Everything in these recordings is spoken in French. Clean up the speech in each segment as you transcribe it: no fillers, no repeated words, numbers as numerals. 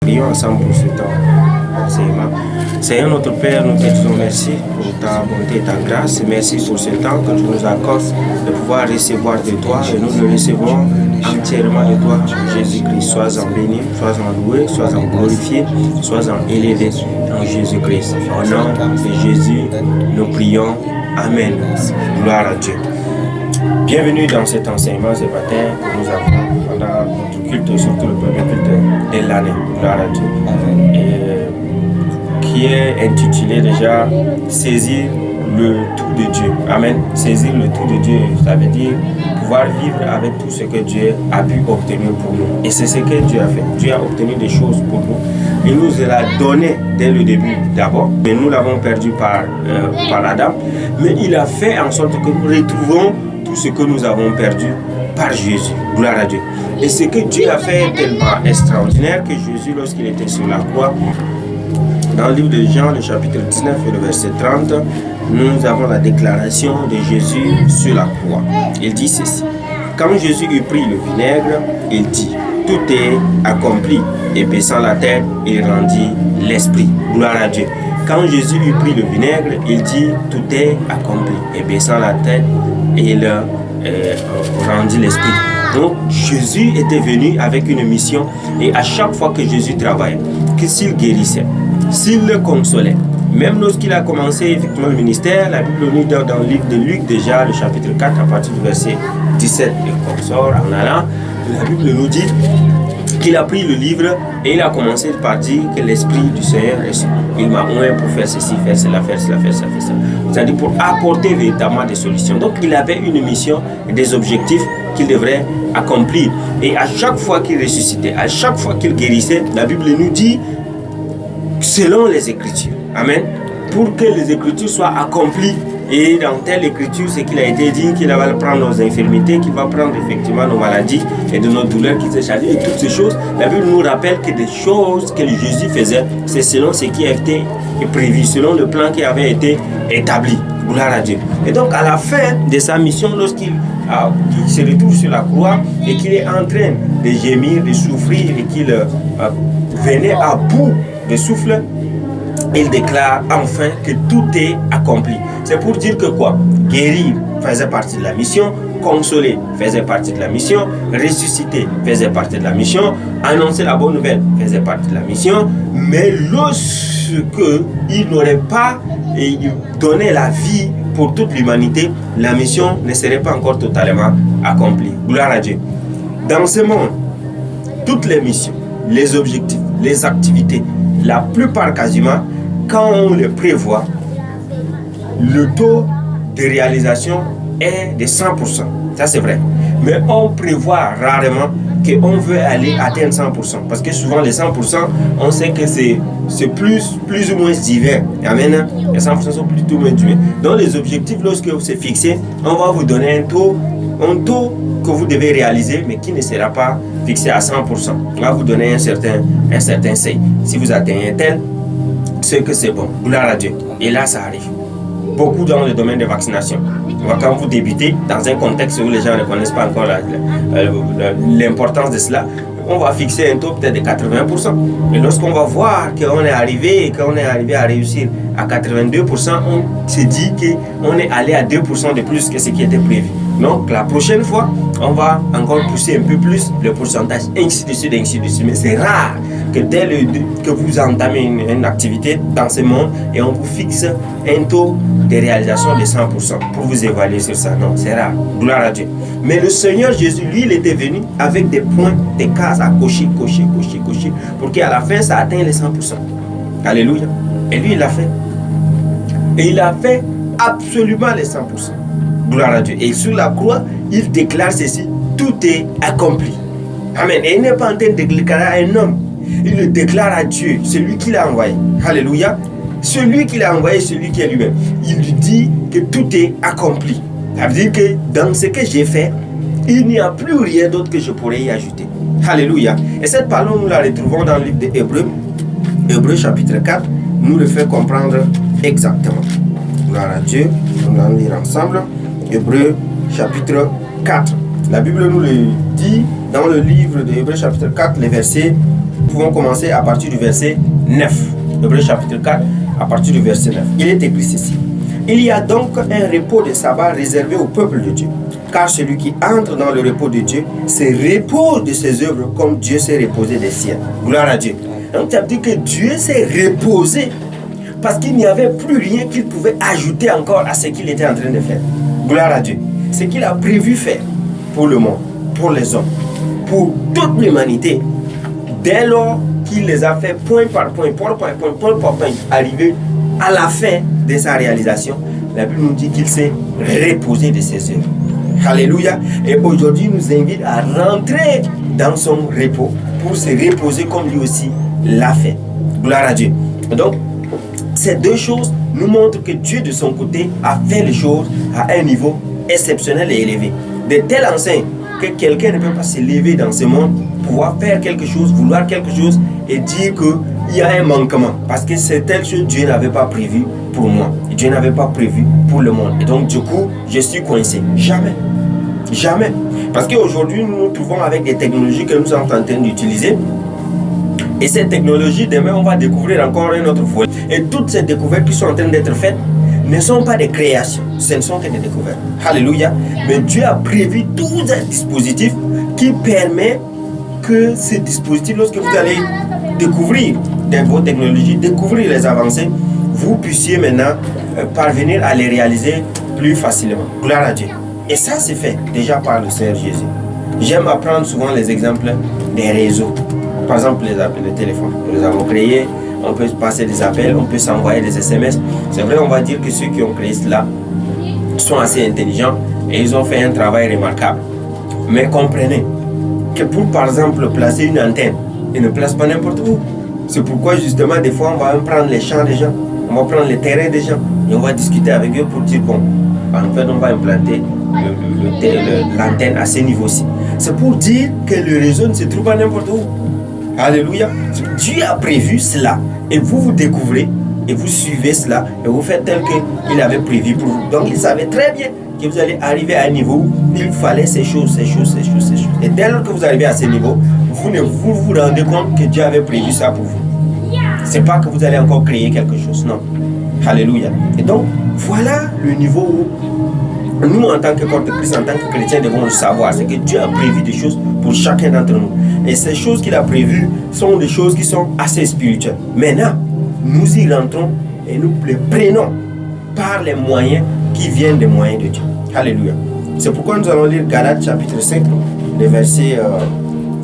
Prions ensemble pour ce temps d'enseignement. Seigneur notre Père, nous te disons merci pour ta bonté et ta grâce. Merci pour ce temps que tu nous accordes de pouvoir recevoir de toi. Et nous le recevons entièrement de toi, Jésus-Christ. Sois-en béni, sois-en loué, sois-en glorifié, sois-en élevé en Jésus-Christ. Au nom de Jésus, nous prions. Amen. Gloire à Dieu. Bienvenue dans cet enseignement ce matin que nous avons pendant notre culte, surtout le premier culte de l'année. Gloire à Dieu. Qui est intitulé déjà Saisir le tout de Dieu. Amen. Saisir le tout de Dieu, ça veut dire pouvoir vivre avec tout ce que Dieu a pu obtenir pour nous. Et c'est ce que Dieu a fait. Dieu a obtenu des choses pour nous. Il nous l'a donné dès le début d'abord, mais nous l'avons perdu par Adam. Mais il a fait en sorte que nous retrouvons tout ce que nous avons perdu par Jésus. Gloire à Dieu. Et ce que Dieu a fait est tellement extraordinaire que Jésus, lorsqu'il était sur la croix, dans le livre de Jean, le chapitre 19 et le verset 30, nous avons la déclaration de Jésus sur la croix. Il dit ceci. Quand Jésus eut pris le vinaigre, il dit, tout est accompli. Et baissant la tête, il rendit l'esprit. Gloire à Dieu. Quand Jésus eut pris le vinaigre, il dit, tout est accompli. Et baissant la tête, il rendit l'esprit. Donc Jésus était venu avec une mission. Et à chaque fois que Jésus travaillait, que s'il guérissait, s'il le consolait, même lorsqu'il a commencé effectivement le ministère, la Bible nous dit dans le livre de Luc déjà, le chapitre 4, à partir du verset 17 et consort, en allant, la Bible nous dit qu'il a pris le livre et il a commencé par dire que l'Esprit du Seigneur est sur lui. Il m'a oint pour faire ceci, faire cela, faire cela, faire cela, faire cela. C'est-à-dire pour apporter véritablement des solutions. Donc il avait une mission et des objectifs qu'il devrait accomplir. Et à chaque fois qu'il ressuscitait, à chaque fois qu'il guérissait, la Bible nous dit selon les Écritures. Amen. Pour que les Écritures soient accomplies. Et dans telle Écriture, c'est qu'il a été dit qu'il va prendre nos infirmités, qu'il va prendre effectivement nos maladies et de nos douleurs qui s'est chargé. Et toutes ces choses, la Bible nous rappelle que des choses que Jésus faisait, c'est selon ce qui a été prévu, selon le plan qui avait été établi. Gloire à Dieu. Et donc à la fin de sa mission, lorsqu'il se retrouve sur la croix et qu'il est en train de gémir, de souffrir et qu'il venait à bout de souffle, il déclare enfin que tout est accompli. C'est pour dire que quoi? Guérir faisait partie de la mission, consoler faisait partie de la mission, ressusciter faisait partie de la mission, annoncer la bonne nouvelle faisait partie de la mission, mais lorsqu'il n'aurait pas donné la vie pour toute l'humanité, la mission ne serait pas encore totalement accomplie. Gloire à Dieu. Dans ce monde, toutes les missions, les objectifs, les activités, la plupart quasiment, quand on les prévoit, le taux de réalisation est de 100%. Ça c'est vrai. Mais on prévoit rarement qu'on veut aller atteindre 100%. Parce que souvent les 100%, on sait que c'est plus ou moins divers. Amen. Les 100% sont plutôt moins divers. Donc les objectifs, lorsque vous êtes fixé, on va vous donner un taux que vous devez réaliser, mais qui ne sera pas fixé à 100%. On va vous donner un certain seuil. Si vous atteignez tel, c'est que c'est bon. Gloire à Dieu. Et là, ça arrive. Beaucoup dans le domaine de vaccination. Quand vous débutez dans un contexte où les gens ne connaissent pas encore l'importance de cela, on va fixer un taux peut-être de 80%. Mais lorsqu'on va voir qu'on est arrivé et qu'on est arrivé à réussir à 82%, on se dit qu'on est allé à 2% de plus que ce qui était prévu. Donc la prochaine fois, on va encore pousser un peu plus le pourcentage, ainsi de suite, ainsi de suite. Mais c'est rare que dès que vous entamez une activité dans ce monde et on vous fixe un taux de réalisation de 100% pour vous évaluer sur ça. Non, c'est rare. Gloire à Dieu. Mais le Seigneur Jésus, lui, il était venu avec des points, des cases à cocher, pour qu'à la fin, ça atteigne les 100%. Alléluia. Et lui, il l'a fait. Et il a fait absolument les 100%. Gloire à Dieu. Et sur la croix, il déclare ceci, tout est accompli. Amen. Et il n'est pas en train de déclarer à un homme. Il le déclare à Dieu, celui qui l'a envoyé. Alléluia. Celui qui l'a envoyé, celui qui est lui-même. Il lui dit que tout est accompli. Ça veut dire que dans ce que j'ai fait, il n'y a plus rien d'autre que je pourrais y ajouter. Alléluia. Et cette parole, nous la retrouvons dans le livre d'Hébreux. Hébreux chapitre 4 nous le fait comprendre exactement. Gloire à Dieu. On va lire ensemble. Hébreux chapitre 4. La Bible nous le dit dans le livre de Hébreux chapitre 4, les versets pouvons commencer à partir du verset 9. Hébreux chapitre 4, à partir du verset 9. Il est écrit ceci. Il y a donc un repos de sabbat réservé au peuple de Dieu. Car celui qui entre dans le repos de Dieu se repose de ses œuvres comme Dieu s'est reposé des siennes. Gloire à Dieu. Donc ça veut dire que Dieu s'est reposé parce qu'il n'y avait plus rien qu'il pouvait ajouter encore à ce qu'il était en train de faire. Gloire à Dieu. Ce qu'il a prévu faire pour le monde, pour les hommes, pour toute l'humanité, dès lors qu'il les a fait point par point, arriver à la fin de sa réalisation, la Bible nous dit qu'il s'est reposé de ses œuvres. Alléluia. Et aujourd'hui, il nous invite à rentrer dans son repos pour se reposer comme lui aussi l'a fait. Gloire à Dieu. Donc, ces deux choses nous montrent que Dieu, de son côté, a fait les choses à un niveau exceptionnel et élevé. De telle enseigne que quelqu'un ne peut pas se lever dans ce monde, pouvoir faire quelque chose, vouloir quelque chose et dire qu'il y a un manquement. Parce que c'est telle chose que Dieu n'avait pas prévu pour moi. Dieu n'avait pas prévu pour le monde. Et donc, du coup, je suis coincé. Jamais. Jamais. Parce qu'aujourd'hui, nous nous trouvons avec des technologies que nous sommes en train d'utiliser. Et ces technologies, demain, on va découvrir encore un autre volet. Et toutes ces découvertes qui sont en train d'être faites ne sont pas des créations. Ce ne sont que des découvertes. Alléluia. Mais Dieu a prévu tout un dispositif qui permet que ces dispositifs, lorsque vous allez découvrir vos technologies, découvrir les avancées, vous puissiez maintenant parvenir à les réaliser plus facilement. Gloire à Dieu. Et ça, c'est fait déjà par le Seigneur Jésus. J'aime apprendre souvent les exemples des réseaux. Par exemple, les téléphones. Nous les avons créés, on peut passer des appels, on peut s'envoyer des SMS. C'est vrai, on va dire que ceux qui ont créé cela sont assez intelligents et ils ont fait un travail remarquable. Mais comprenez que pour, par exemple, placer une antenne, ils ne placent pas n'importe où. C'est pourquoi, justement, des fois, on va prendre les champs des gens, on va prendre les terrains des gens et on va discuter avec eux pour dire, bon, en fait, on va implanter l'antenne à ce niveau-ci. C'est pour dire que le réseau ne se trouve pas n'importe où. Alléluia. Dieu a prévu cela et vous découvrez et vous suivez cela et vous faites tel qu'il avait prévu pour vous. Donc il savait très bien que vous allez arriver à un niveau où il fallait ces choses. Et dès lors que vous arrivez à ce niveau, vous vous rendez compte que Dieu avait prévu ça pour vous. C'est pas que vous allez encore créer quelque chose, non. Alléluia. Et donc voilà le niveau où nous, en tant que corps de Christ, en tant que chrétiens, devons le savoir. C'est que Dieu a prévu des choses pour chacun d'entre nous. Et ces choses qu'il a prévues sont des choses qui sont assez spirituelles. Maintenant, nous y rentrons et nous les prenons par les moyens qui viennent des moyens de Dieu. Alléluia. C'est pourquoi nous allons lire Galates chapitre 5, le verset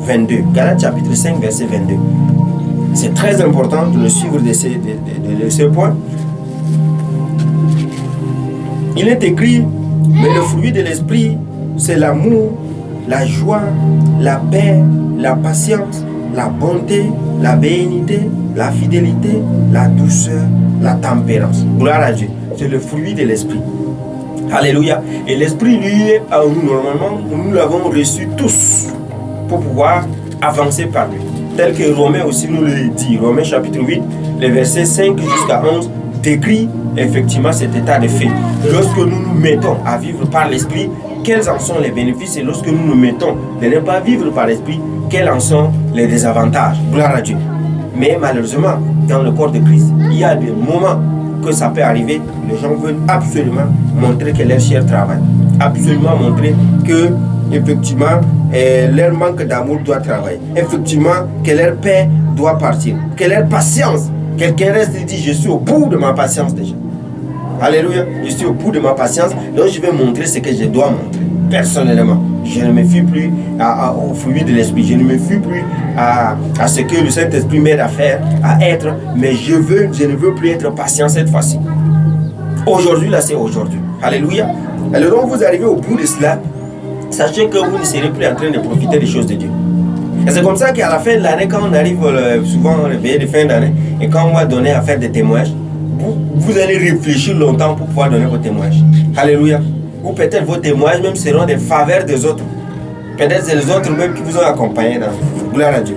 22. Galates chapitre 5, verset 22. C'est très important de le suivre de ce point. Il est écrit: mais le fruit de l'esprit, c'est l'amour, la joie, la paix, la patience, la bonté, la bénignité, la fidélité, la douceur, la tempérance. Gloire à Dieu. C'est le fruit de l'esprit. Alléluia. Et l'esprit, lui, est en nous. Normalement, nous l'avons reçu tous pour pouvoir avancer par lui. Tel que Romains aussi nous le dit. Romains chapitre 8, les versets 5 jusqu'à 11 décrit effectivement cet état de fait. Lorsque nous nous mettons à vivre par l'esprit, quels en sont les bénéfices, et lorsque nous nous mettons de ne pas vivre par l'esprit, quels en sont les désavantages. Gloire à Dieu. Mais malheureusement, dans le corps de Christ, il y a des moments que ça peut arriver. Les gens veulent absolument montrer que leur chair travaille, absolument montrer que effectivement leur manque d'amour doit travailler, effectivement que leur paix doit partir, que leur patience. Quelqu'un reste et dit: je suis au bout de ma patience déjà. Alléluia. Je suis au bout de ma patience, donc je vais montrer ce que je dois montrer. Personnellement, je ne me fie plus au fruit de l'esprit. Je ne me fie plus à ce que le Saint-Esprit m'aide à faire, à être. Mais je ne veux plus être patient cette fois-ci. Aujourd'hui, là, c'est aujourd'hui. Alléluia. Alors, vous arrivez au bout de cela, sachez que vous ne serez plus en train de profiter des choses de Dieu. Et c'est comme ça qu'à la fin de l'année, quand on arrive souvent au réveil de fin d'année, et quand on va donner à faire des témoignages, vous allez réfléchir longtemps pour pouvoir donner vos témoignages. Alléluia. Ou peut-être vos témoignages même seront des faveurs des autres. Peut-être c'est les autres même qui vous ont accompagné dans gloire à Dieu.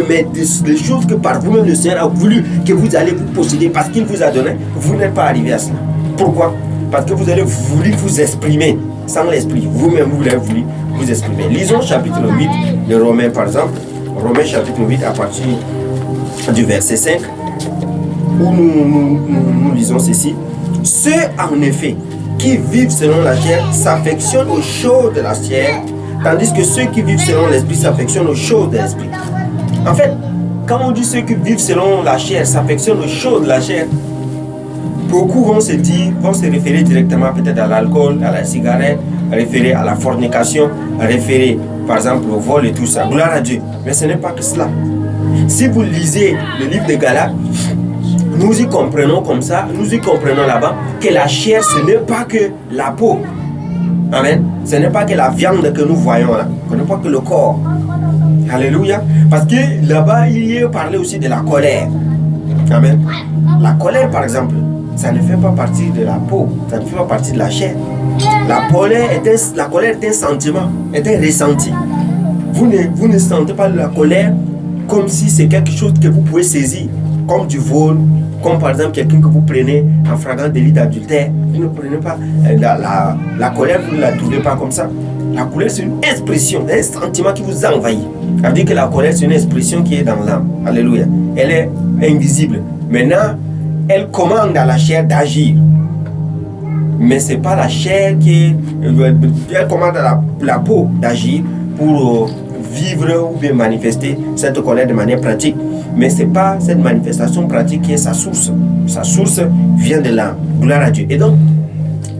Mais des choses que par vous-même le Seigneur a voulu que vous allez vous posséder parce qu'il vous a donné, vous n'êtes pas arrivé à cela. Pourquoi? Parce que vous avez voulu vous exprimer sans l'esprit. Vous-même, vous l'avez voulu vous exprimer. Lisons chapitre 8 de Romains par exemple. Romains chapitre 8 à partir du verset 5, où nous lisons ceci. Ceux en effet qui vivent selon la chair s'affectionnent aux choses de la chair, tandis que ceux qui vivent selon l'esprit s'affectionnent aux choses de l'esprit. En fait, quand on dit ceux qui vivent selon la chair s'affectionnent aux choses de la chair, beaucoup vont se référer directement peut-être à l'alcool, à la cigarette, référer à la fornication, référer par exemple au vol et tout ça. Gloire à Dieu. Mais ce n'est pas que cela. Si vous lisez le livre de Galates, nous y comprenons comme ça, nous y comprenons là-bas que la chair, ce n'est pas que la peau. Amen. Ce n'est pas que la viande que nous voyons là. Ce n'est pas que le corps. Alléluia. Parce que là-bas, il y est parlé aussi de la colère. Amen. La colère, par exemple, ça ne fait pas partie de la peau. Ça ne fait pas partie de la chair. La colère est un sentiment, est un ressenti. Vous ne sentez pas la colère comme si c'est quelque chose que vous pouvez saisir, comme du vol, comme par exemple quelqu'un que vous prenez en flagrant délit d'adultère. Vous ne prenez pas la colère, vous ne la trouvez pas comme ça. La colère, c'est une expression, un sentiment qui vous envahit. Ça veut dire que la colère, c'est une expression qui est dans l'âme. Alléluia. Elle est invisible. Maintenant, elle commande à la chair d'agir. Mais ce n'est pas la chair qui... Elle commande à la peau d'agir pour vivre ou bien manifester cette colère de manière pratique. Mais ce n'est pas cette manifestation pratique qui est sa source. Sa source vient de l'âme. Gloire à Dieu. Et donc,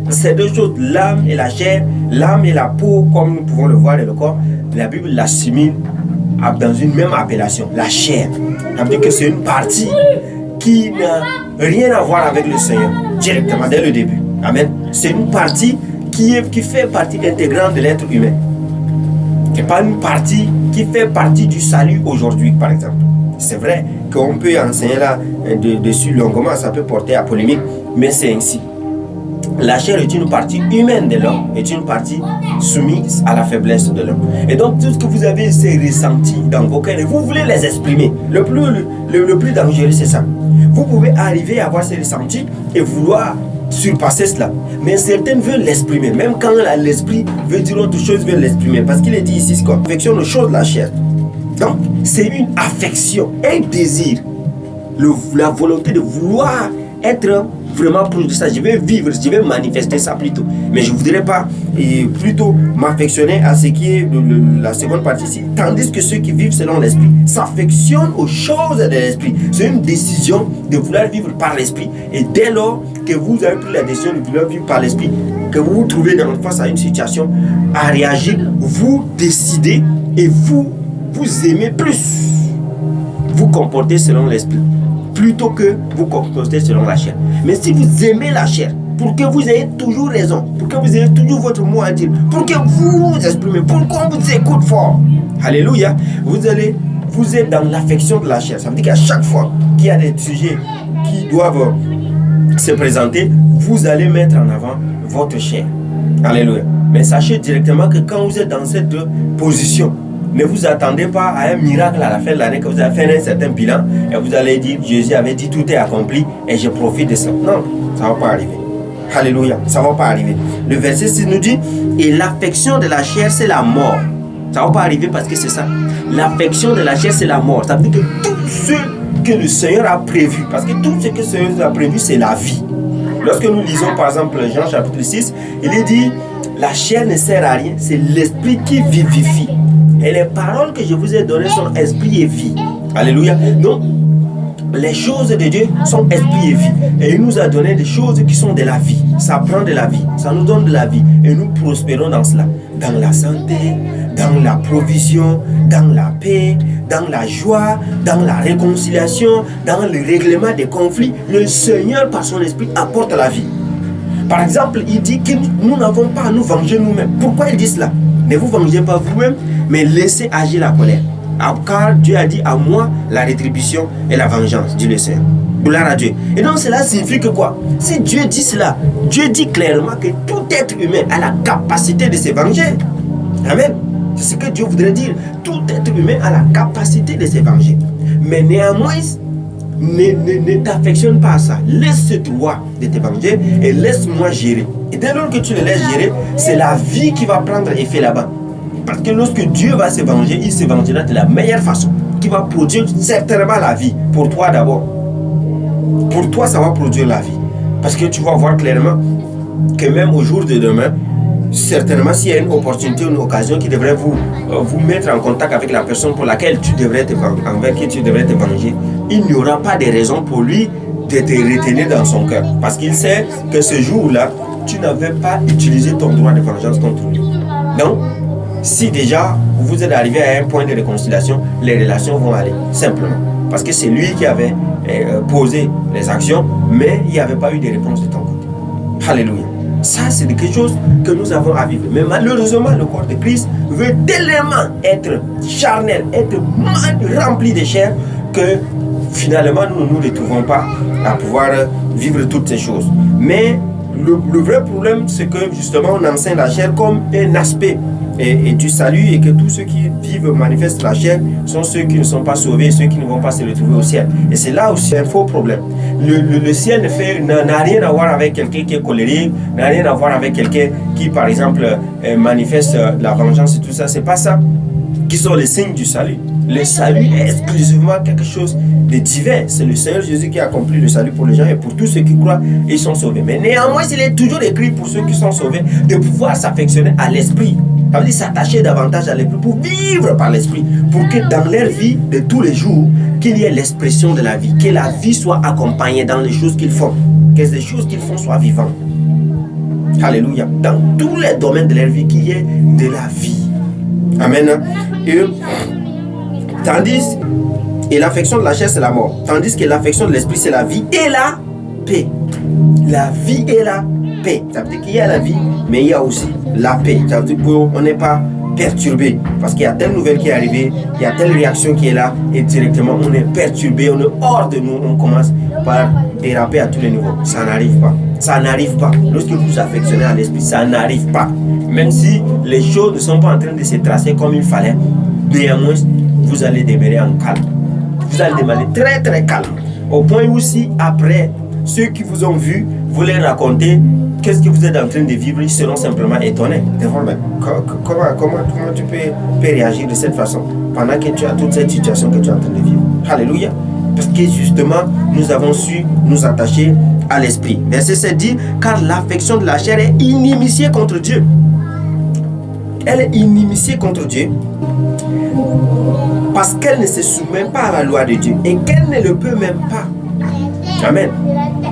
ces deux choses, l'âme et la chair, l'âme et la peau, comme nous pouvons le voir dans le corps, la Bible l'assimile dans une même appellation, la chair. Ça veut dire que c'est une partie qui n'a rien à voir avec le Seigneur, directement, dès le début. Amen. C'est une partie qui fait partie intégrante de l'être humain. Ce n'est pas une partie qui fait partie du salut aujourd'hui, par exemple. C'est vrai qu'on peut enseigner là dessus longuement, ça peut porter à polémique, mais c'est ainsi. La chair est une partie humaine de l'homme, est une partie soumise à la faiblesse de l'homme. Et donc, tout ce que vous avez ces ressentis dans vos cœurs, et vous voulez les exprimer. Le plus dangereux, c'est ça. Vous pouvez arriver à avoir ces ressentis et vouloir surpasser cela. Mais certains veulent l'exprimer. Même quand l'esprit veut dire autre chose, veut l'exprimer. Parce qu'il est dit ici, c'est quoi? Affection aux choses de la chair. Donc, c'est une affection, un désir. La volonté de vouloir être vraiment proche de ça. Je vais vivre, je vais manifester ça plutôt. Mais je ne voudrais pas plutôt m'affectionner à ce qui est la seconde partie ici. Tandis que ceux qui vivent selon l'esprit s'affectionnent aux choses de l'esprit. C'est une décision de vouloir vivre par l'esprit. Et dès lors que vous avez pris la décision de vouloir vivre par l'esprit, que vous vous trouvez face à une situation à réagir, vous décidez et vous aimez plus. Vous comportez selon l'esprit plutôt que vous comportez selon la chair. Mais si vous aimez la chair, pour que vous ayez toujours raison, pour que vous ayez toujours votre mot à dire, pour que vous vous exprimez, pour qu'on vous écoute fort, alléluia, vous êtes dans l'affection de la chair. Ça veut dire qu'à chaque fois qu'il y a des sujets qui doivent se présenter, vous allez mettre en avant votre chair. Alléluia. Mais sachez directement que quand vous êtes dans cette position, ne vous attendez pas à un miracle à la fin de l'année, que vous avez fait un certain bilan et vous allez dire, Jésus avait dit tout est accompli et je profite de ça. Non, ça ne va pas arriver. Alléluia, ça ne va pas arriver. Le verset 6 nous dit, et l'affection de la chair, c'est la mort. Ça ne va pas arriver parce que c'est ça. L'affection de la chair, c'est la mort. Ça veut dire que tout ce que le Seigneur a prévu, parce que tout ce que le Seigneur a prévu, c'est la vie. Lorsque nous lisons par exemple Jean chapitre 6, il est dit, la chair ne sert à rien, c'est l'esprit qui vivifie. Et les paroles que je vous ai données sont esprit et vie. Alléluia. Donc, les choses de Dieu sont esprit et vie. Et il nous a donné des choses qui sont de la vie. Ça prend de la vie. Ça nous donne de la vie. Et nous prospérons dans cela. Dans la santé, dans la provision, dans la paix, dans la joie, dans la réconciliation, dans le règlement des conflits. Le Seigneur, par son esprit, apporte la vie. Par exemple, il dit que nous n'avons pas à nous venger nous-mêmes. Pourquoi il dit cela? Ne vous vengez pas vous-même, mais laissez agir la colère. Car Dieu a dit à moi la rétribution et la vengeance, dit le Seigneur. Gloire à Dieu. Et donc cela signifie que quoi? Si Dieu dit cela, Dieu dit clairement que tout être humain a la capacité de se venger. Amen. C'est ce que Dieu voudrait dire. Tout être humain a la capacité de se venger. Mais néanmoins, ne t'affectionne pas à ça. Laisse ce droit de te venger et laisse-moi gérer. Et dès lors que tu le laisses gérer, c'est la vie qui va prendre effet là-bas. Parce que lorsque Dieu va se venger, il se vengera de la meilleure façon, qui va produire certainement la vie. Pour toi d'abord. Pour toi, ça va produire la vie. Parce que tu vas voir clairement que même au jour de demain, certainement s'il y a une opportunité, une occasion qui devrait vous mettre en contact avec la personne pour laquelle tu devrais te venger, il n'y aura pas de raison pour lui de te retenir dans son cœur. Parce qu'il sait que ce jour-là, tu n'avais pas utilisé ton droit de vengeance contre lui. Donc, si déjà vous êtes arrivé à un point de réconciliation, les relations vont aller simplement. Parce que c'est lui qui avait posé les actions, mais il n'y avait pas eu de réponse de ton côté. Alléluia. Ça, c'est quelque chose que nous avons à vivre. Mais malheureusement, le corps de Christ veut tellement être charnel, être rempli de chair, que finalement, nous ne nous retrouvons pas à pouvoir vivre toutes ces choses. Mais le vrai problème, c'est que justement, on enseigne la chair comme un aspect et du salut, et que tous ceux qui vivent manifestent la chair sont ceux qui ne sont pas sauvés, ceux qui ne vont pas se retrouver au ciel. Et c'est là aussi un faux problème. Le ciel n'a rien à voir avec quelqu'un qui est colérique, n'a rien à voir avec quelqu'un qui, par exemple, manifeste la vengeance et tout ça. C'est pas ça qui sont les signes du salut. Le salut est exclusivement quelque chose de divin. C'est le Seigneur Jésus qui a accompli le salut pour les gens, et pour tous ceux qui croient, ils sont sauvés. Mais néanmoins, il est toujours écrit pour ceux qui sont sauvés de pouvoir s'affectionner à l'esprit. Ça veut dire s'attacher davantage à l'esprit, pour vivre par l'esprit, pour que dans leur vie de tous les jours, qu'il y ait l'expression de la vie, que la vie soit accompagnée dans les choses qu'ils font, que les choses qu'ils font soient vivantes. Alléluia. Dans tous les domaines de leur vie, qu'il y ait de la vie. Amen. Et l'affection de la chair, c'est la mort. Tandis que l'affection de l'esprit, c'est la vie et la paix. La vie et la paix. Ça veut dire qu'il y a la vie, mais il y a aussi la paix. Ça veut dire qu'on n'est pas perturbé. Parce qu'il y a telle nouvelle qui est arrivée, il y a telle réaction qui est là, et directement on est perturbé, on est hors de nous, on commence par déraper à tous les niveaux. Ça n'arrive pas. Ça n'arrive pas. Lorsque vous vous affectionnez à l'esprit, ça n'arrive pas. Même si les choses ne sont pas en train de se tracer comme il fallait, néanmoins, vous allez demeurer en calme. Vous allez demeurer très très calme. Au point où si après, ceux qui vous ont vu, vous les racontez qu'est-ce que vous êtes en train de vivre, ils seront simplement étonnés. Comment tu peux réagir de cette façon pendant que tu as toute cette situation que tu es en train de vivre. Alléluia. Parce que justement, nous avons su nous attacher à l'esprit. Verset 7 dit, car l'affection de la chair est inimitié contre Dieu. Elle est inimitié contre Dieu parce qu'elle ne se soumet pas à la loi de Dieu et qu'elle ne le peut même pas. Amen.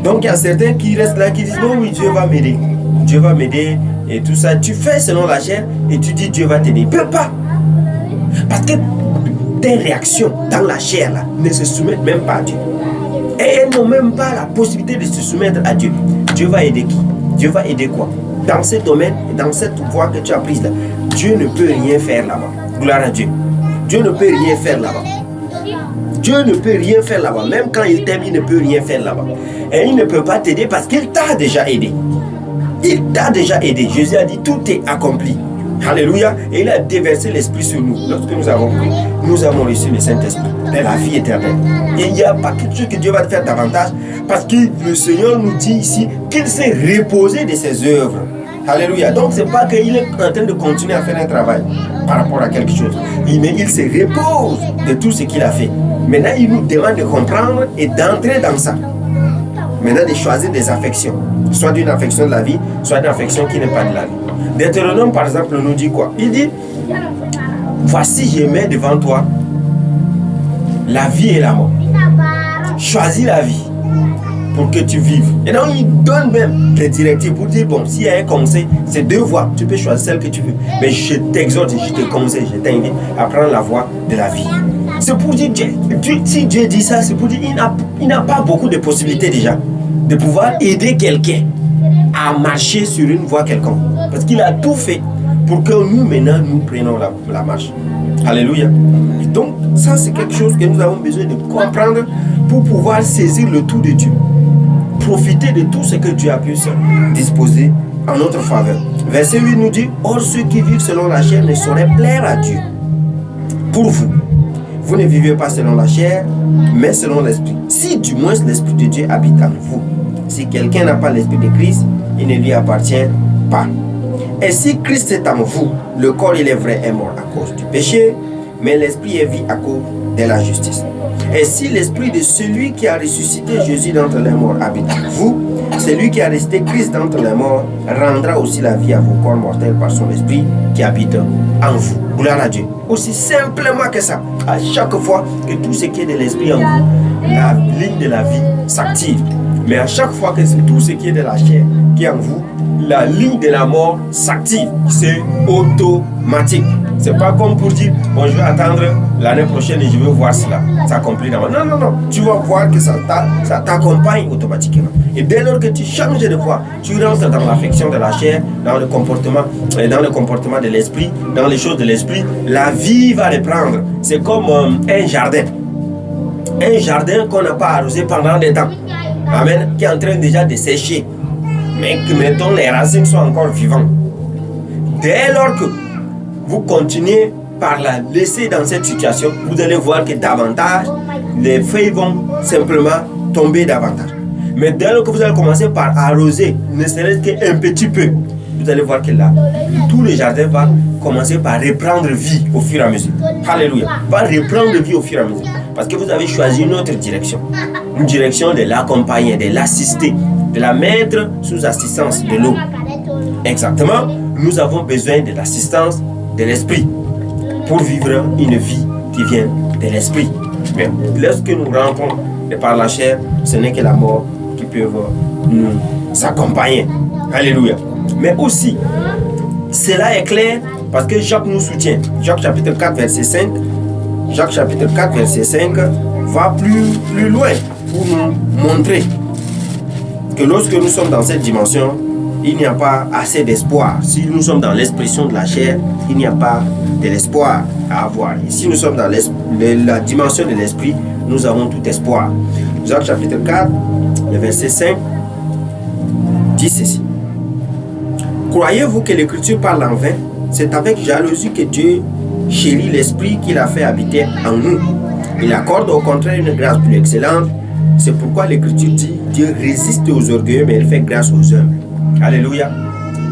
Donc il y a certains qui restent là, qui disent non, oui, Dieu va m'aider. Dieu va m'aider et tout ça. Tu fais selon la chair et tu dis Dieu va t'aider. Il ne peut pas. Parce que tes réactions dans la chair là ne se soumettent même pas à Dieu. Et elles n'ont même pas la possibilité de se soumettre à Dieu. Dieu va aider qui? Dieu va aider quoi? Dans ce domaine, dans cette voie que tu as prise là, Dieu ne peut rien faire là-bas. Gloire à Dieu. Dieu ne peut rien faire là-bas. Dieu ne peut rien faire là-bas. Même quand il t'aime, il ne peut rien faire là-bas. Et il ne peut pas t'aider parce qu'il t'a déjà aidé. Il t'a déjà aidé. Jésus a dit tout est accompli. Alléluia. Et il a déversé l'esprit sur nous. Lorsque nous avons pris, nous avons reçu le Saint-Esprit. Et la vie éternelle. Et il n'y a pas quelque chose que Dieu va te faire davantage. Parce que le Seigneur nous dit ici qu'il s'est reposé de ses œuvres. Alléluia. Donc c'est pas qu'il est en train de continuer à faire un travail par rapport à quelque chose. Mais il se repose de tout ce qu'il a fait. Maintenant, il nous demande de comprendre et d'entrer dans ça. Maintenant, de choisir des affections. Soit d'une affection de la vie, soit d'une affection qui n'est pas de la vie. Deutéronome, par exemple, nous dit quoi? Il dit, voici, je mets devant toi la vie et la mort. Choisis la vie pour que tu vives. Et donc, il donne même des directives pour dire, bon, s'il y a un conseil, c'est deux voies. Tu peux choisir celle que tu veux. Mais je t'exhorte, je te conseille, je t'invite à prendre la voie de la vie. C'est pour dire, si Dieu dit ça, c'est pour dire il n'a pas beaucoup de possibilités déjà de pouvoir aider quelqu'un à marcher sur une voie quelconque. Parce qu'il a tout fait pour que nous, maintenant, nous prenions la marche. Alléluia. Et donc, ça, c'est quelque chose que nous avons besoin de comprendre pour pouvoir saisir le tout de Dieu. Profiter de tout ce que Dieu a pu se disposer en notre faveur. Verset 8 nous dit, or ceux qui vivent selon la chair ne sauraient plaire à Dieu. Pour vous, vous ne vivez pas selon la chair, mais selon l'esprit. Si du moins l'esprit de Dieu habite en vous. Si quelqu'un n'a pas l'esprit de Christ, il ne lui appartient pas. Et si Christ est en vous, le corps, il est vrai, est mort à cause du péché, mais l'esprit est vie à cause de la justice. Et si l'esprit de celui qui a ressuscité Jésus d'entre les morts habite en vous, celui qui a resté Christ d'entre les morts rendra aussi la vie à vos corps mortels par son esprit qui habite en vous. Gloire à Dieu. Aussi simplement que ça. À chaque fois que tout ce qui est de l'esprit en vous, la ligne de la vie s'active. Mais à chaque fois que c'est tout ce qui est de la chair qui est en vous, la ligne de la mort s'active. C'est automatique. C'est pas comme pour dire, bon, je vais attendre l'année prochaine et je vais voir cela s'accomplir dans moi. Non, non, non. Tu vas voir que ça t'accompagne automatiquement. Et dès lors que tu changes de voie, tu rentres dans l'affection de la chair, dans le comportement de l'esprit, dans les choses de l'esprit, la vie va reprendre. C'est comme un jardin. Un jardin qu'on n'a pas arrosé pendant des temps. Amen. Qui est en train déjà de sécher. Mais que mettons les racines sont encore vivantes. Dès lors que vous continuez par la laisser dans cette situation, vous allez voir que davantage, les feuilles vont simplement tomber davantage. Mais dès lors que vous allez commencer par arroser, ne serait-ce qu'un petit peu, vous allez voir que là, tout le jardin va commencer par reprendre vie au fur et à mesure. Alléluia. Va reprendre vie au fur et à mesure. Parce que vous avez choisi une autre direction. Une direction de l'accompagner, de l'assister, de la mettre sous assistance de l'eau. Exactement, nous avons besoin de l'assistance de l'esprit pour vivre une vie qui vient de l'esprit. Mais lorsque nous rentrons par la chair, ce n'est que la mort qui peut nous accompagner. Alléluia. Mais aussi, cela est clair parce que Jacques nous soutient. Jacques chapitre 4 verset 5. Jacques chapitre 4 verset 5 va plus loin pour nous montrer que lorsque nous sommes dans cette dimension, il n'y a pas assez d'espoir. Si nous sommes dans l'expression de la chair, il n'y a pas de l'espoir à avoir. Et si nous sommes dans la dimension de l'esprit, nous avons tout espoir. Jacques chapitre 4, le verset 5 dit ceci. Croyez-vous que l'Écriture parle en vain? C'est avec jalousie que Dieu chérit l'esprit qu'il a fait habiter en nous. Il accorde au contraire une grâce plus excellente. C'est pourquoi l'Écriture dit Dieu résiste aux orgueilleux, mais il fait grâce aux humbles. Alléluia.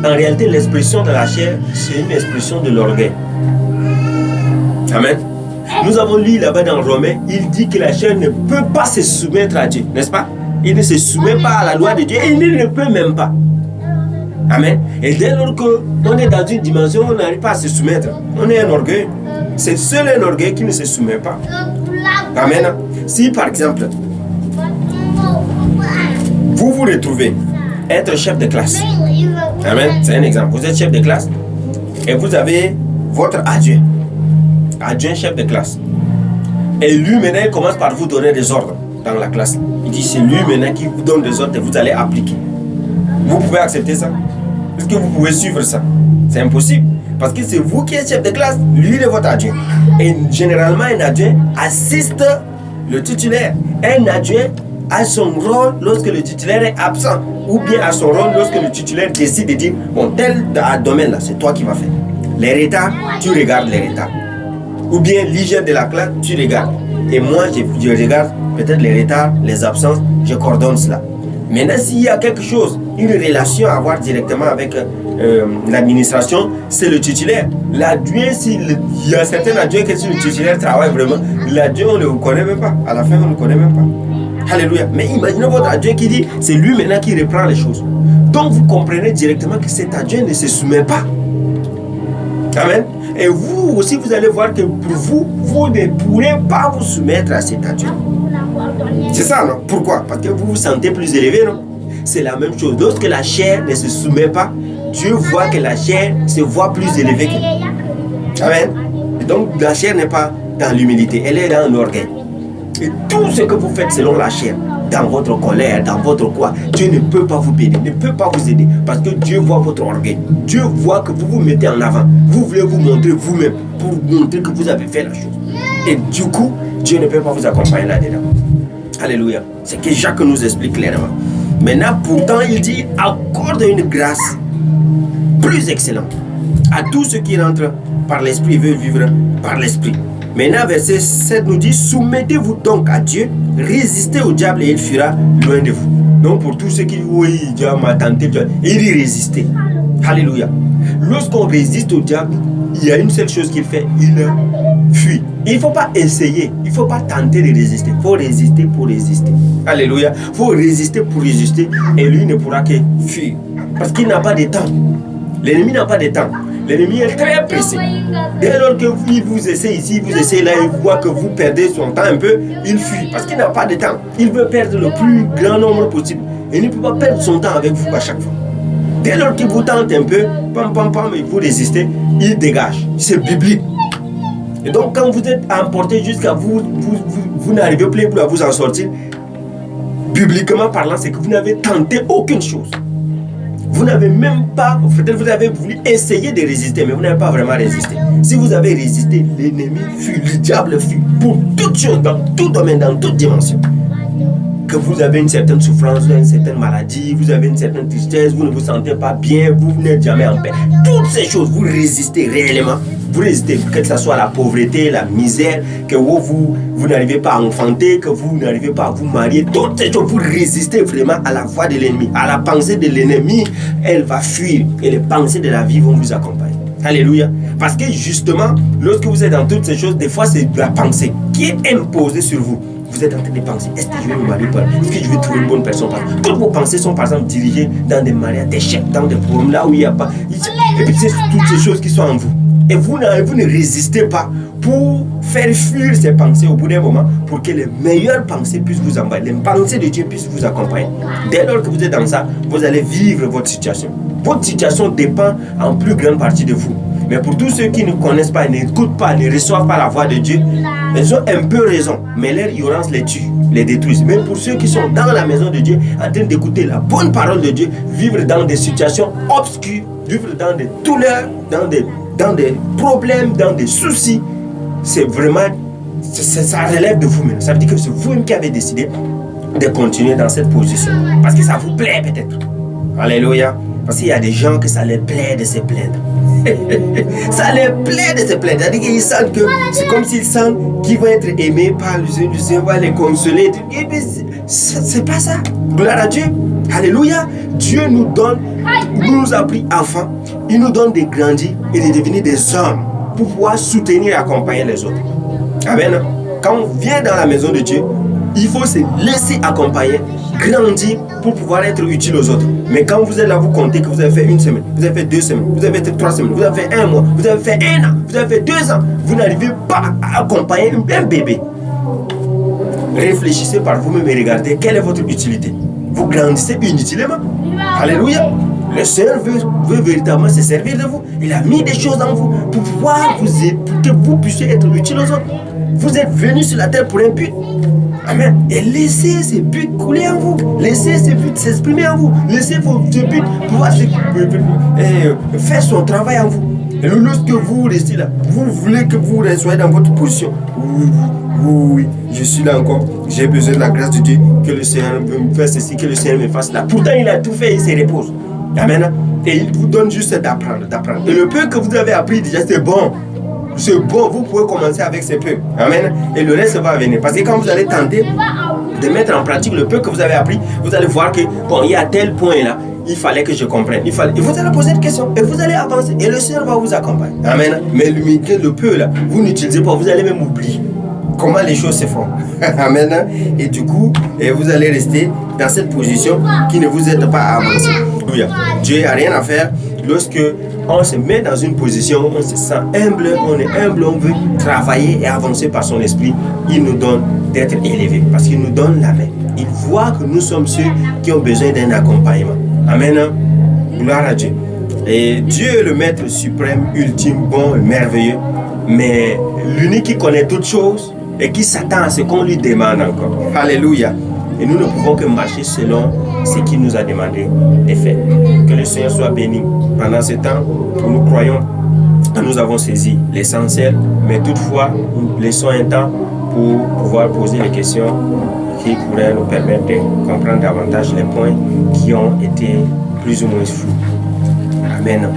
En réalité, l'expression de la chair, c'est une expression de l'orgueil. Amen. Nous avons lu là-bas dans Romains, il dit que la chair ne peut pas se soumettre à Dieu, n'est-ce pas? Il ne se soumet pas à la loi de Dieu et il ne peut même pas. Amen. Et dès lors qu'on est dans une dimension où on n'arrive pas à se soumettre, on est un orgueil. C'est seul un orgueil qui ne se soumet pas. Amen. Si par exemple, vous vous retrouvez être chef de classe. Amen. C'est un exemple. Vous êtes chef de classe et vous avez votre adjoint. Adjoint chef de classe. Et lui maintenant il commence par vous donner des ordres dans la classe. Il dit c'est lui maintenant qui vous donne des ordres et vous allez appliquer. Vous pouvez accepter ça? Est-ce que vous pouvez suivre ça? C'est impossible. Parce que c'est vous qui êtes chef de classe, lui est votre adjoint. Et généralement un adjoint assiste le titulaire. Un adjoint a son rôle lorsque le titulaire est absent. Ou bien a son rôle lorsque le titulaire décide de dire bon tel domaine là c'est toi qui vas faire. Les retards, tu regardes les retards. Ou bien l'hygiène de la classe, tu regardes. Et moi je regarde peut-être les retards, les absences, je coordonne cela. Maintenant s'il y a quelque chose, une relation à avoir directement avec l'administration, c'est le titulaire. L'adjoint, il y a certains adjoints que si le titulaire travaille vraiment, l'adjoint on ne le connaît même pas. À la fin on ne le connaît même pas. Alléluia. Mais imaginez votre adjoint qui dit, c'est lui maintenant qui reprend les choses. Donc vous comprenez directement que cet adjoint ne se soumet pas. Amen. Et vous aussi, vous allez voir que pour vous, vous ne pourrez pas vous soumettre à cet adjoint. C'est ça, non? Pourquoi? Parce que vous vous sentez plus élevé, non? C'est la même chose. Lorsque la chair ne se soumet pas, Dieu voit que la chair se voit plus élevée que. Amen. Et donc la chair n'est pas dans l'humilité, elle est dans l'orgueil. Et tout ce que vous faites selon la chair, dans votre colère, dans votre quoi, Dieu ne peut pas vous bénir, ne peut pas vous aider. Parce que Dieu voit votre orgueil. Dieu voit que vous vous mettez en avant. Vous voulez vous montrer vous-même pour montrer que vous avez fait la chose. Et du coup, Dieu ne peut pas vous accompagner là-dedans. Alléluia. C'est que Jacques nous explique clairement. Maintenant, pourtant, il dit, accorde une grâce plus excellente à tous ceux qui rentrent par l'Esprit et veulent vivre par l'Esprit. Maintenant, verset 7 nous dit, soumettez-vous donc à Dieu, résistez au diable et il fuira loin de vous. Donc, pour tous ceux qui disent, oui, Dieu m'a tenté, il y résister. Alléluia. lorsqu'on résiste au diable, il y a une seule chose qu'il fait, il fuit. Il ne faut pas essayer, il ne faut pas tenter de résister. Il faut résister pour résister. Alléluia. Il faut résister pour résister et lui ne pourra que fuir. Parce qu'il n'a pas de temps. L'ennemi n'a pas de temps. L'ennemi est très pressé. Dès lors qu'il vous essaie ici, vous essayez là, il voit que vous perdez son temps un peu, il fuit. Parce qu'il n'a pas de temps. Il veut perdre le plus grand nombre possible. Il ne peut pas perdre son temps avec vous à chaque fois. Dès lors qu'il vous tente un peu, et vous résistez, il dégage. C'est biblique. Et donc quand vous êtes emporté jusqu'à vous n'arrivez plus à vous en sortir, bibliquement parlant, c'est que vous n'avez tenté aucune chose. Vous n'avez même pas, peut-être vous avez voulu essayer de résister, mais vous n'avez pas vraiment résisté. Si vous avez résisté, l'ennemi fuit, le diable fuit pour toutes choses, dans tout domaine, dans toute dimension. Que vous avez une certaine souffrance, vous avez une certaine maladie, vous avez une certaine tristesse, vous ne vous sentez pas bien, vous n'êtes jamais en paix. Toutes ces choses, vous résistez réellement. Vous résistez, que ce soit la pauvreté, la misère, que vous n'arrivez pas à enfanter, que vous n'arrivez pas à vous marier. Toutes ces choses, vous résistez vraiment à la voix de l'ennemi. À la pensée de l'ennemi, elle va fuir. Et les pensées de la vie vont vous accompagner. Alléluia. Parce que justement, lorsque vous êtes dans toutes ces choses, des fois c'est la pensée qui est imposée sur vous. Vous êtes en train de penser, est-ce que je vais me marier? Est-ce que je vais trouver une bonne personne? Toutes vos pensées sont par exemple dirigées dans des mariages, des chèques, dans des problèmes là où il n'y a pas. Et puis c'est toutes ces choses qui sont en vous. Et vous ne résistez pas pour faire fuir ces pensées au bout d'un moment, pour que les meilleures pensées puissent vous envahir, les pensées de Dieu puissent vous accompagner. Dès lors que vous êtes dans ça, vous allez vivre votre situation. Votre situation dépend en plus grande partie de vous. Mais pour tous ceux qui ne connaissent pas, n'écoutent pas, ne reçoivent pas la voix de Dieu, ils ont un peu raison, mais leur ignorance les tue, les détruit. Mais pour ceux qui sont dans la maison de Dieu, en train d'écouter la bonne parole de Dieu, vivre dans des situations obscures, vivre dans des douleurs, dans des problèmes, dans des soucis, c'est vraiment, ça relève de vous-même. Ça veut dire que c'est vous-même qui avez décidé de continuer dans cette position. Parce que ça vous plaît peut-être. Alléluia. Parce qu'il y a des gens que ça les plaît de se plaindre. Ça les plaît de se plaindre. C'est-à-dire qu'ils sentent que c'est comme s'ils sentent qu'ils vont être aimés par le Seigneur, va les consoler. Et puis, c'est pas ça. Gloire à Dieu. Alléluia. Dieu nous donne, nous a pris enfants. Il nous donne de grandir et de devenir des hommes pour pouvoir soutenir et accompagner les autres. Amen. Quand on vient dans la maison de Dieu, il faut se laisser accompagner, grandir pour pouvoir être utile aux autres. Mais quand vous êtes là, vous comptez que vous avez fait une semaine, vous avez fait 2 semaines, vous avez fait 3 semaines, vous avez fait 1 mois, vous avez fait 1 an, vous avez fait 2 ans, vous n'arrivez pas à accompagner un bébé. Réfléchissez par vous-même et regardez quelle est votre utilité. Vous grandissez inutilement. Alléluia. Le Seigneur veut véritablement se servir de vous. Il a mis des choses en vous pour pouvoir vous aider, pour que vous puissiez être utile aux autres. Vous êtes venus sur la terre pour un but. Amen. Et laissez ces buts couler en vous. Laissez ces buts s'exprimer en vous. Laissez vos buts pouvoir faire son travail en vous. Et lorsque vous restez là, vous voulez que vous soyez dans votre position. Oui, je suis là encore. J'ai besoin de la grâce de Dieu. Que le Seigneur me fasse ceci, que le Seigneur me fasse là. Pourtant, il a tout fait, il se repose. Amen. Et il vous donne juste d'apprendre. Et le peu que vous avez appris déjà, c'est bon. C'est bon, vous pouvez commencer avec ce peu. Amen. Et le reste va venir. Parce que quand vous allez tenter de mettre en pratique le peu que vous avez appris, vous allez voir que, bon, il y a tel point là, il fallait que je comprenne. Et vous allez poser une question et vous allez avancer. Et le Seigneur va vous accompagner. Amen. Mais le peu là, vous n'utilisez pas, vous allez même oublier comment les choses se font. Amen. Et du coup, vous allez rester dans cette position qui ne vous aide pas à avancer. Dieu n'a rien à faire lorsque on se met dans une position où on se sent humble, on est humble, on veut travailler et avancer par son esprit. Il nous donne d'être élevés parce qu'il nous donne la main. Il voit que nous sommes ceux qui ont besoin d'un accompagnement. Amen. Gloire à Dieu. Et Dieu est le maître suprême, ultime, bon et merveilleux. Mais l'unique qui connaît toutes choses et qui s'attend à ce qu'on lui demande encore. Alléluia. Et nous ne pouvons que marcher selon ce qu'il nous a demandé de faire. Que le Seigneur soit béni. Pendant ce temps où nous croyons, nous avons saisi l'essentiel, mais toutefois, nous laissons un temps pour pouvoir poser les questions qui pourraient nous permettre de comprendre davantage les points qui ont été plus ou moins flous. Amen.